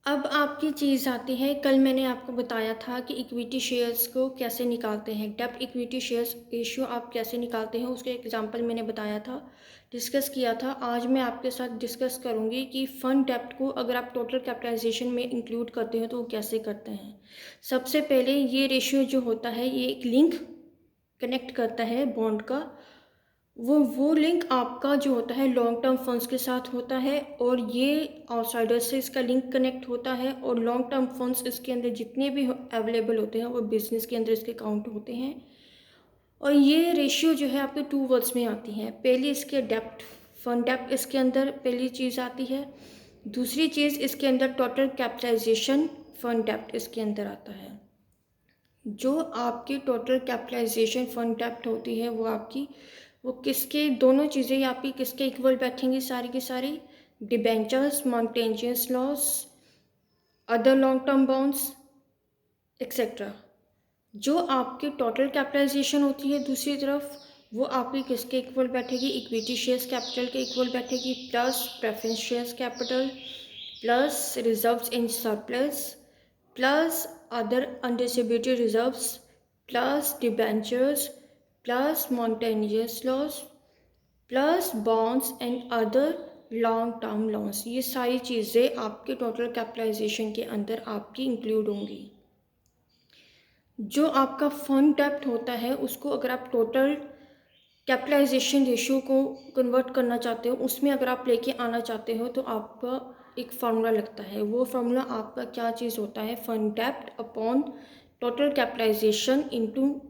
अब आपकी चीज़ आती है, कल मैंने आपको बताया था कि इक्विटी शेयर्स को कैसे निकालते हैं, डेब्ट इक्विटी शेयर्स रेशियो आप कैसे निकालते हैं, उसके एग्जांपल मैंने बताया था, डिस्कस किया था। आज मैं आपके साथ डिस्कस करूंगी कि फंड डेब्ट को अगर आप टोटल कैपिटलाइजेशन में इंक्लूड करते हो तो वो कैसे करते हैं। सबसे पहले ये रेशियो जो होता है ये एक लिंक कनेक्ट करता है बॉन्ड का। वो लिंक आपका जो होता है लॉन्ग टर्म फंड्स के साथ होता है, और ये आउटसाइडर से इसका लिंक कनेक्ट होता है, और लॉन्ग टर्म फंड्स इसके अंदर जितने भी अवेलेबल होते हैं वो बिजनेस के अंदर इसके काउंट होते हैं। और ये रेशियो जो है आपके टू वर्ड्स में आती हैं। पहली इसके डेप्ट, फंड डेप्ट इसके अंदर पहली चीज़ आती है। दूसरी चीज़ इसके अंदर टोटल कैपिटलाइजेशन फंड डेप्ट इसके अंदर आता है। जो आपकी टोटल कैपिटलाइजेशन फंड डेप्ट होती है वो किसके, दोनों चीज़ें आपकी किसके इक्वल बैठेंगी सारी की सारी, डिबेंचर्स, मॉन्टेनियस loss, other long term bonds etcetera. जो आपकी टोटल कैपिटलाइजेशन होती है दूसरी तरफ वो आपकी किसके इक्वल बैठेगी, इक्विटी शेयर्स कैपिटल के इक्वल बैठेगी, plus preference shares capital, plus reserves and surplus, plus other undistributed reserves, plus debentures, plus मॉन्टेनियस loss, plus bonds and other long term loans. ये सारी चीज़ें आपके टोटल कैपिटलाइजेशन के अंदर आपकी इंक्लूड होंगी। जो आपका फंड डेप्ट होता है उसको अगर आप टोटल कैपिटलाइजेशन रेशियो को कन्वर्ट करना चाहते हो, उसमें अगर आप लेके आना चाहते हो तो आपका एक फार्मूला लगता है। वो फार्मूला आपका क्या चीज़ होता है, फंड डेप्ट upon total capitalization into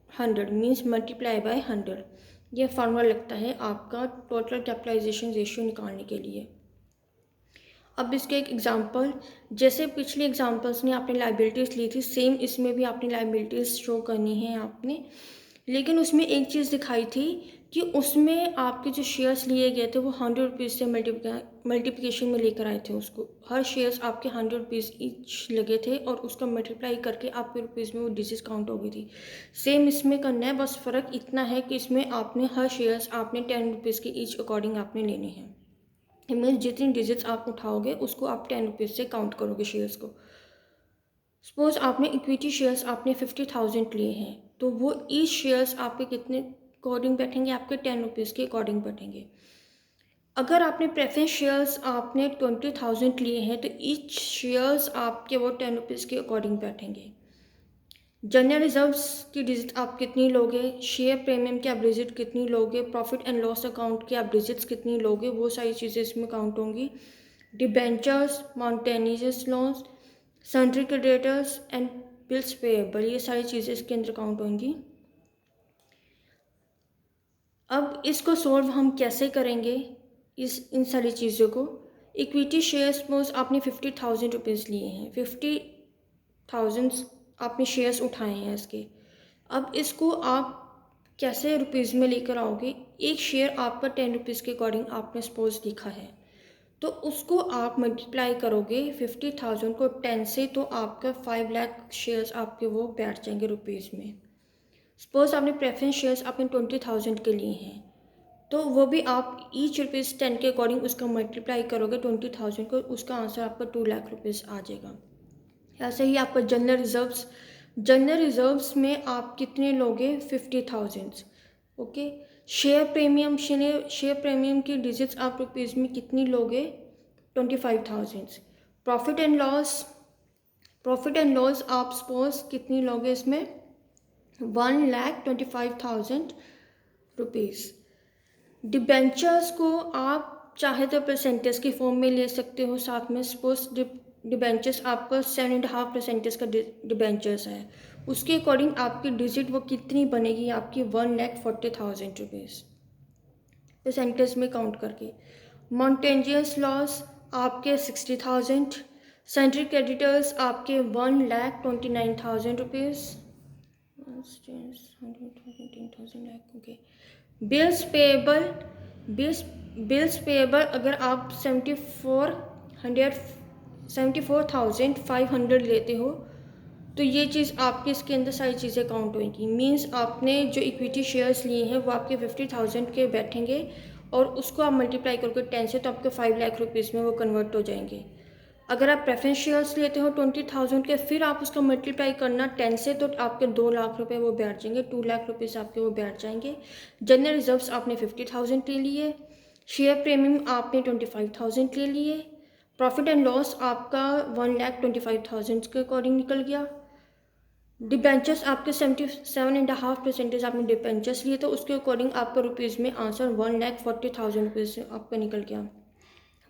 100 means multiply by 100। ये फार्मूला लगता है आपका टोटल कैपिटलाइजेशन रेशियो निकालने के लिए। अब इसके एक एग्जांपल, जैसे पिछले एग्जांपल्स में आपने लाइबिलिटीज़ ली थी, सेम इसमें भी आपने लाइबिलिटीज़ शो करनी है आपने। लेकिन उसमें एक चीज़ दिखाई थी कि उसमें आपके जो शेयर्स लिए गए थे वो 100 रुपीज़ से मल्टीप्लिकेशन में लेकर आए थे उसको। हर शेयर्स आपके 100 रुपीज़ ईच लगे थे और उसका मल्टीप्लाई करके आपके रुपीज़ में वो डिजिट काउंट हो गई थी। सेम इसमें करना है, बस फ़र्क इतना है कि इसमें आपने हर शेयर्स आपने 10 रुपीज़ के ईच अकॉर्डिंग आपने लेने हैं। मीन्स जितनी डिजिट्स आप उठाओगे उसको आप 10 रुपीज़ से काउंट करोगे शेयर्स को। सपोज आपने इक्विटी शेयर्स आपने 50,000 लिए हैं, तो वो ईच शेयर्स आपके कितने अकॉर्डिंग बैठेंगे, आपके 10 रुपीज़ के अकॉर्डिंग बैठेंगे। अगर आपने प्रेफरेंस शेयर्स आपने 20,000 लिए हैं तो ईच शेयर्स आपके वो 10 रुपीज़ के अकॉर्डिंग बैठेंगे। जनरल रिजर्व्स की डिजिट आप कितनी लोगे, शेयर प्रीमियम की आप डिजिट कितनी लोगे, प्रॉफिट एंड लॉस अकाउंट की आप डिजिट्स कितनी लोगे, वो सारी चीज़ें इसमें काउंट होंगी। डिबेंचर्स, मॉन्टेनियस loans, sundry creditors and bills payable, ये सारी चीज़ें इसके अंदर काउंट होंगी। अब इसको सॉल्व हम कैसे करेंगे, इन सारी चीज़ों को। इक्विटी शेयर सपोज आपने 50,000 रुपीज़ लिए हैं, 50,000 आपने शेयर्स उठाए हैं इसके। अब इसको आप कैसे रुपीज़ में लेकर आओगे, एक शेयर आपका 10 रुपीज़ के अकॉर्डिंग आपने सपोज लिखा है, तो उसको आप मल्टीप्लाई करोगे 50,000 को 10 से, तो आपका 5 लाख शेयर्स आपके वो बैठ जाएंगे रुपीज़ में। सपोज आपने प्रेफरेंस शेयर्स आपने 20,000 के लिए हैं, तो वो भी आप ईच रुपीज़ 10 के अकॉर्डिंग उसका मल्टीप्लाई करोगे 20,000 को, उसका आंसर आपका 2 लाख रुपीज़ आ जाएगा। ऐसे ही आपका जनरल रिजर्व्स में आप कितने लोगे, 50,000। ओके। शेयर प्रीमियम की डिजिट्स आप रुपीज़ में कितनी लोगे, 25,000। प्रॉफिट एंड लॉस आप सपोज कितनी लोगे इसमें, 1,25,000 रुपीज़। डिबेंचर्स को आप चाहे तो परसेंटेज की फॉर्म में ले सकते हो साथ में। सपोज डिबेंचर्स आपका 7.5% का डिबेंचर्स है, उसके अकॉर्डिंग आपकी डिजिट वो कितनी बनेगी, आपकी 1,40,000 रुपीज़ परसेंटेज में काउंट करके। मॉन्टेनियस लॉस आपके 60,000। सेंट्री क्रेडिटर्स आपके 1,29,000 rupees. Okay. Bills payable, bills payable अगर आप 74,500 लेते हो तो ये चीज़ आपके इसके अंदर सारी चीज़ें काउंट होंगी। मींस आपने जो इक्विटी शेयर्स लिए हैं वो आपके 50,000 के बैठेंगे, और उसको आप मल्टीप्लाई करके 10 से, तो आपके 5 लाख रुपीज़ में वो कन्वर्ट हो जाएंगे। अगर आप प्रेफरेंस शेयर्स लेते हो 20,000 के, फिर आप उसका मल्टीप्लाई करना 10 से, तो आपके 2 लाख रुपए वो बैठ जाएंगे, 2 लाख रुपीज़ आपके वो बैठ जाएंगे। जनरल रिजर्व्स आपने 50,000 ले लिए, शेयर प्रीमियम आपने 25,000 ले लिए, प्रॉफिट एंड लॉस आपका 1,25,000 के अकॉर्डिंग निकल गया। डिबेंचर्स आपके 77.5% आपने डिबेंचर्स लिए, तो उसके अकॉर्डिंग आपका रुपीज़ में आंसर 1,40,000 रुपीज़ आपका निकल गया।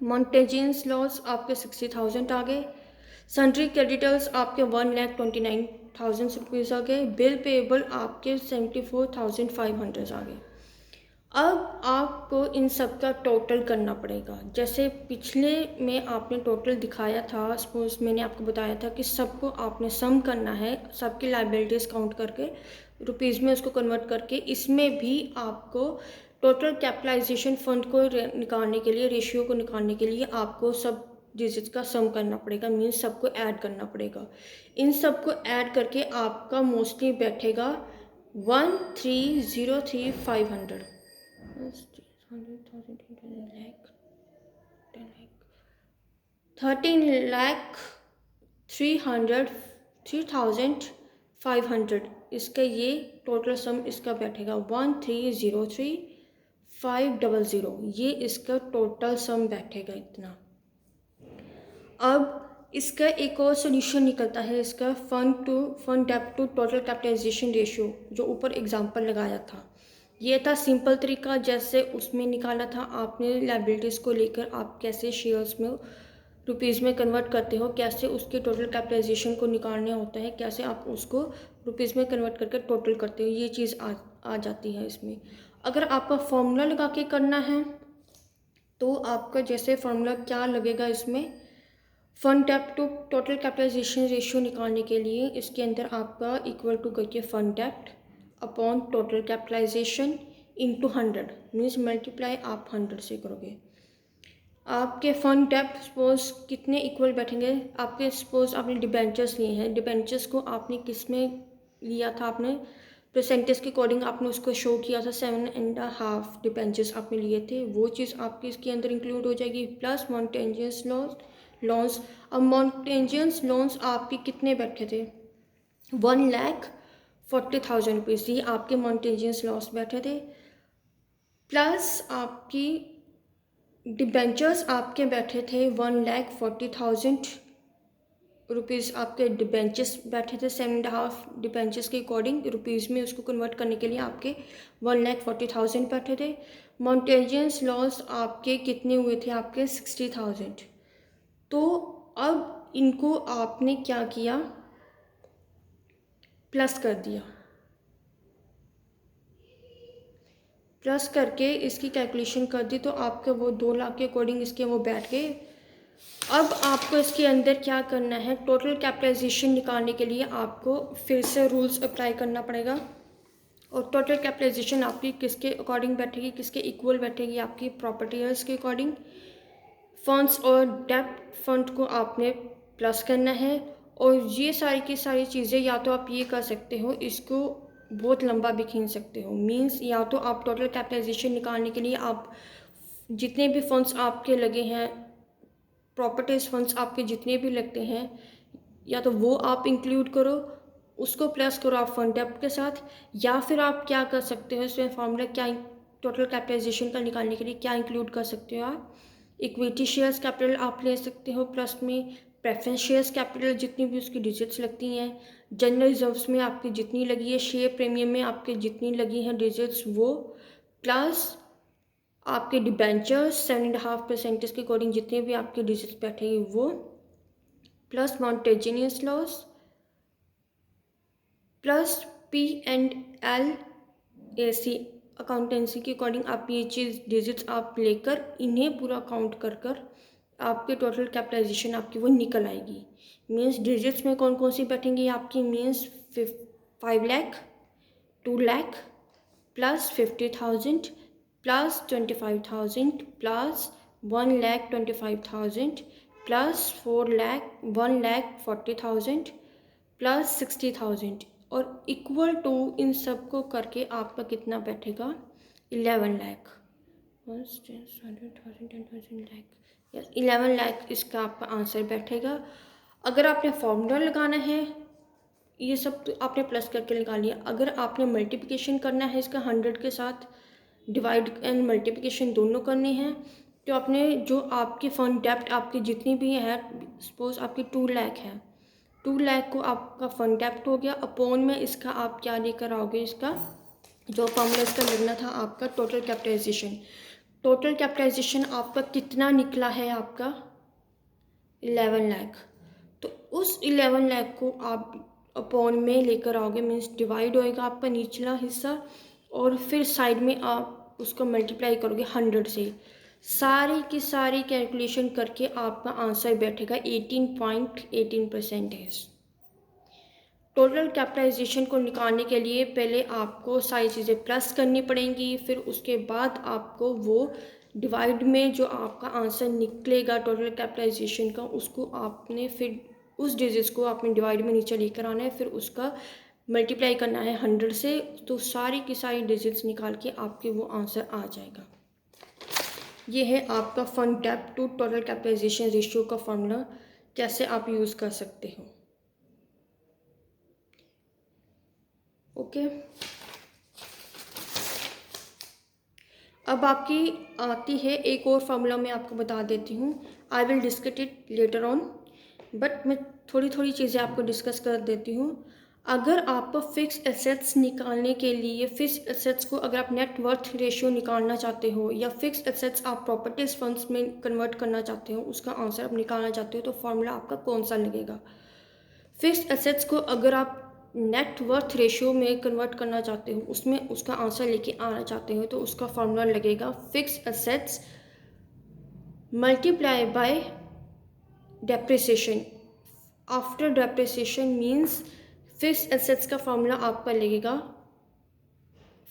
मॉन्टेजियंस लॉस आपके 60,000 आ गए, सन्ड्री क्रेडिटर्स आपके 1,29,000 रुपीज़ आ गए, बिल पेएबल आपके 74,500 आ गए। अब आपको इन सब का टोटल करना पड़ेगा। जैसे पिछले में आपने टोटल दिखाया था, सपोज मैंने आपको बताया था कि सबको आपने सम करना है, सबकी लाइबिलिटीज़ काउंट करके रुपीज़ में उसको कन्वर्ट करके। इसमें भी आपको टोटल कैपिटलाइजेशन फंड को निकालने के लिए, रेशियो को निकालने के लिए आपको सब डिजिट्स का सम करना पड़ेगा, मीन्स सबको ऐड करना पड़ेगा। इन सबको ऐड करके आपका मोस्टली बैठेगा 1,303,500। 13,303,500 इसका ये टोटल सम इसका बैठेगा 1,303,500, ये इसका टोटल सम बैठेगा इतना। अब इसका एक और सोल्यूशन निकलता है, इसका फंड डेब्ट टू टोटल कैपिटलाइजेशन रेशियो, जो ऊपर एग्जांपल लगाया था। ये था सिंपल तरीका, जैसे उसमें निकाला था आपने लाइबिलिटीज़ को लेकर आप कैसे शेयर्स में रुपीज़ में कन्वर्ट करते हो, कैसे उसके टोटल कैपिटलाइजेशन को निकालना होता है, कैसे आप उसको रुपीज़ में कन्वर्ट करके टोटल करते हो, ये चीज़ आ जाती है इसमें। अगर आपका फॉर्मूला लगा के करना है तो आपका जैसे फॉर्मूला क्या लगेगा इसमें, फंड डेब्ट टू टोटल कैपिटलाइजेशन रेशियो निकालने के लिए इसके अंदर आपका इक्वल टू करके फंड डेब्ट upon total capitalization into 100, means multiply आप 100 से करोगे। आपके फंड डेब्ट सपोज कितने इक्वल बैठेंगे, आपके सपोज आपने डिबेंचर्स लिए हैं, डिबेंचर्स को आपने किस में लिया था, आपने परसेंटेज के अकॉर्डिंग आपने उसको शो किया था, 7.5 डिबेंचर्स आपने लिए थे, वो चीज़ आपकी इसके अंदर इंक्लूड हो जाएगी, प्लस मॉन्टेजियस लोन्स। अब मॉन्टेजियस लोन्स आपके कितने बैठे थे, 1,40,000 रुपीज़, ये आपके मॉन्टेजियस लॉस बैठे थे, प्लस आपकी डिबेंचर्स आपके बैठे थे 1,40,000 रुपीज़, आपके डिबेंचर्स बैठे थे 7.5 डिबेंचर्स के अकॉर्डिंग रुपीज़ में उसको कन्वर्ट करने के लिए आपके 1,40,000 बैठे थे। मॉन्टेजियस लॉस आपके कितने हुए थे, आपके 60,000। तो अब इनको आपने क्या किया, प्लस कर दिया, प्लस करके इसकी कैलकुलेशन कर दी, तो आपके वो 2 लाख के अकॉर्डिंग इसके वो बैठ गए। अब आपको इसके अंदर क्या करना है, टोटल कैपिटलाइजेशन निकालने के लिए आपको फिर से रूल्स अप्लाई करना पड़ेगा। और टोटल कैपिटलाइजेशन आपकी किसके अकॉर्डिंग बैठेगी, किसके इक्वल बैठेगी, आपकी प्रॉपर्टीज के अकॉर्डिंग। फंड्स और डेब्ट फंड को आपने प्लस करना है। और ये सारी की सारी चीज़ें या तो आप ये कर सकते हो, इसको बहुत लंबा भी खींच सकते हो, मींस या तो आप टोटल कैपिटलाइजेशन निकालने के लिए आप जितने भी फंड्स आपके लगे हैं, प्रॉपर्टीज फंड्स आपके जितने भी लगते हैं, या तो वो आप इंक्लूड करो, उसको प्लस करो आप फंड डेब्ट के साथ। या फिर आप क्या कर सकते हो, इसमें फॉर्मूला क्या टोटल कैपिटलाइजेशन का निकालने के लिए क्या इंक्लूड कर सकते हो, आप इक्विटी शेयर्स कैपिटल आप ले सकते हो, प्लस में प्रेफरेंस शेयर्स कैपिटल जितनी भी उसकी डिजिट्स लगती हैं, जनरल रिजर्व्स में आपकी जितनी लगी है, शेयर प्रीमियम में आपके जितनी लगी हैं डिजिट्स वो, प्लस आपके डिबेंचर्स 7.5% के अकॉर्डिंग जितने भी आपके डिजिट्स बैठेगी वो, प्लस मॉन्टेजियस लॉस, प्लस P&L अकाउंटेंसी के अकॉर्डिंग आप ये चीज़ डिजिट्स आप लेकर इन्हें पूरा काउंट कर कर आपके टोटल कैपिटलाइजेशन आपकी वो निकल आएगी। मीन्स डिजिट्स में कौन कौन सी बैठेंगी आपकी, means 5 lakh, 2 lakh, plus 50,000, plus 25,000, plus 1,25,000, plus 1,40,000, plus 60,000, और इक्वल टू इन सब को करके आपका कितना बैठेगा, 11 लाख, 1,000, 10,000 लाख, यस 11 लाख इसका आपका आंसर बैठेगा। अगर आपने फॉर्मूला लगाना है, ये सब तो आपने प्लस करके लगा लिया। अगर आपने मल्टीप्लिकेशन करना है इसका 100 के साथ, डिवाइड एंड मल्टीप्लिकेशन दोनों करनी है, तो आपने जो आपकी फंड डेप्ट आपकी जितनी भी है, सपोज आपकी 2 लाख है, 2 लाख को आपका फंड डेप्ट हो गया, अपॉन में इसका आप क्या लेकर आओगे, इसका जो फॉर्मूला इसका लगना था आपका टोटल कैपिटलाइजेशन। टोटल कैपिटलाइजेशन आपका कितना निकला है, आपका 11 लाख। तो उस 11 लाख को आप अपॉन में लेकर आओगे, मीन्स डिवाइड होएगा आपका निचला हिस्सा, और फिर साइड में आप उसको मल्टीप्लाई करोगे 100 से। सारी की सारी कैलकुलेशन करके आपका आंसर बैठेगा 18.18%। टोटल कैपिटलाइजेशन को निकालने के लिए पहले आपको सारी चीज़ें प्लस करनी पड़ेंगी, फिर उसके बाद आपको वो डिवाइड में जो आपका आंसर निकलेगा टोटल कैपिटलाइजेशन का, उसको आपने फिर उस डिजिट्स को आपने डिवाइड में नीचे लेकर आना है, फिर उसका मल्टीप्लाई करना है 100 से, तो सारी की सारी डिजिट्स निकाल के आपके वो आंसर आ जाएगा। ये है आपका फंड डेप्ट टू टोटल कैपिटलाइजेशन रेशियो का फॉर्मूला, कैसे आप यूज़ कर सकते हो। ओके, अब आपकी आती है एक और फार्मूला, मैं आपको बता देती हूँ। I will discuss it later on, but मैं थोड़ी थोड़ी चीज़ें आपको डिस्कस कर देती हूँ। अगर आप फिक्स एसेट्स निकालने के लिए, फिक्स एसेट्स को अगर आप नेट वर्थ रेशियो निकालना चाहते हो, या फिक्स एसेट्स आप प्रॉपर्टीज फंड्स में कन्वर्ट करना चाहते हो, उसका आंसर आप निकालना चाहते हो, तो फार्मूला आपका कौन सा लगेगा। फिक्स एसेट्स को अगर आप नेट वर्थ रेशियो में कन्वर्ट करना चाहते हो, उसमें उसका आंसर लेके आना चाहते हो, तो उसका फार्मूला लगेगा fix assets multiply by depreciation after depreciation, means fix assets का फार्मूला आपका लगेगा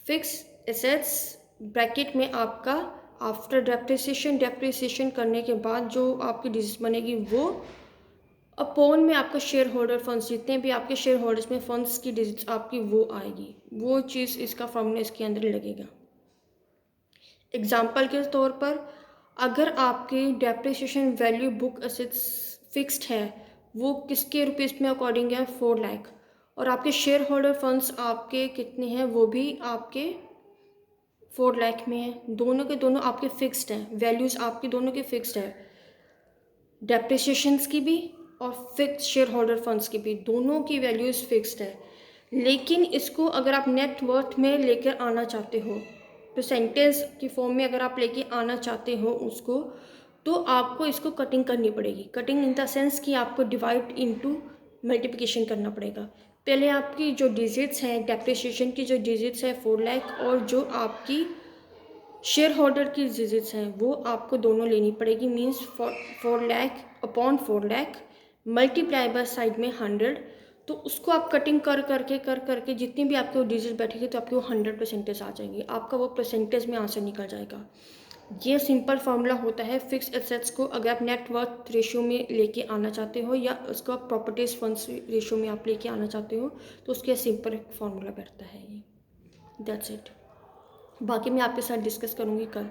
फिक्स एसेट्स ब्रैकेट में आपका आफ्टर डेप्रिसिएशन, डेप्रिसिएशन करने के बाद जो आपकी डिजिट बनेगी वो अपॉन में आपका शेयर होल्डर फंड्स, जितने भी आपके शेयर होल्डर्स में फंड्स की डिजिट आपकी वो आएगी, वो चीज़ इसका फॉर्मूला इसके अंदर लगेगा। एग्जांपल के तौर पर, अगर आपकी depreciation value book assets fixed है, वो किसके रुपीज़ में अकॉर्डिंग है, 4 लाख, और आपके शेयर होल्डर फंड्स आपके कितने हैं, वो भी आपके 4 लाख में है। दोनों के दोनों आपके फिक्स्ड हैं, वैल्यूज़ आपकी दोनों की फिक्स्ड है, डेप्रिसिएशंस की भी और फिक्स शेयर होल्डर फंड्स की भी, दोनों की वैल्यूज़ फिक्स्ड है। लेकिन इसको अगर आप नेट वर्थ में लेकर आना चाहते हो, परसेंटेज की फॉर्म में अगर आप लेके आना चाहते हो उसको, तो आपको इसको कटिंग करनी पड़ेगी। कटिंग इन द सेंस कि आपको डिवाइड इनटू मल्टीप्लिकेशन करना पड़ेगा। पहले आपकी जो डिजिट्स हैं, डेप्रिसिएशन की जो डिजिट्स है 4 लाख, और जो आपकी शेयर होल्डर की डिजिट्स हैं वो आपको दोनों लेनी पड़ेगी, means 4 lakh upon 4 lakh multiply by side में 100, तो उसको आप कटिंग कर करके जितनी भी आपके वो डिजिट बैठेगी, तो आपकी वो 100% आ जाएंगी, आपका वो परसेंटेज में आंसर निकल जाएगा। ये सिंपल फार्मूला होता है फिक्स एसेट्स को अगर आप नेट वर्थ रेशियो में लेके आना चाहते हो, या उसको आप प्रॉपर्टीज फंड्स रेशियो में आप लेके आना चाहते हो, तो उसके सिंपल फार्मूला बैठता है ये। That's it. बाकी मैं आपके साथ डिस्कस करूँगी कल।